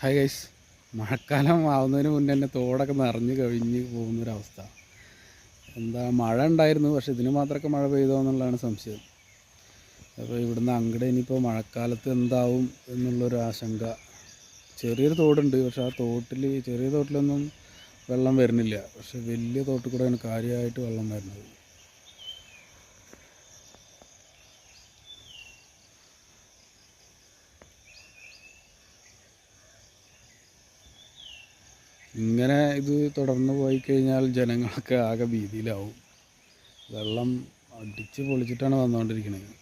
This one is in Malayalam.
ഹായ് ഗൈസ്, മഴക്കാലം ആവുന്നതിന് മുന്നേ തന്നെ തോടൊക്കെ നിറഞ്ഞ് കവിഞ്ഞ് പോകുന്നൊരവസ്ഥ. മഴ ഉണ്ടായിരുന്നു, പക്ഷെ ഇതിന് മാത്രമൊക്കെ മഴ പെയ്തോ എന്നുള്ളതാണ് സംശയം. അപ്പോൾ ഇവിടുന്ന് അങ്ങോട്ട് ഇനിയിപ്പോൾ മഴക്കാലത്ത് എന്താവും എന്നുള്ളൊരു ആശങ്ക. ചെറിയൊരു തോടുണ്ട്, പക്ഷെ ആ ചെറിയ തോട്ടിലൊന്നും വെള്ളം വരുന്നില്ല. പക്ഷെ വലിയ തോട്ടിൽ കൂടെയാണ് കാര്യമായിട്ട് വെള്ളം വരുന്നത്. ഇങ്ങനെ ഇത് തുടർന്ന് പോയി കഴിഞ്ഞാൽ ജനങ്ങളൊക്കെ ആകെ ഭീതിയിലാവും. വെള്ളം അടിച്ച് പൊളിച്ചിട്ടാണ് വന്നുകൊണ്ടിരിക്കുന്നത്.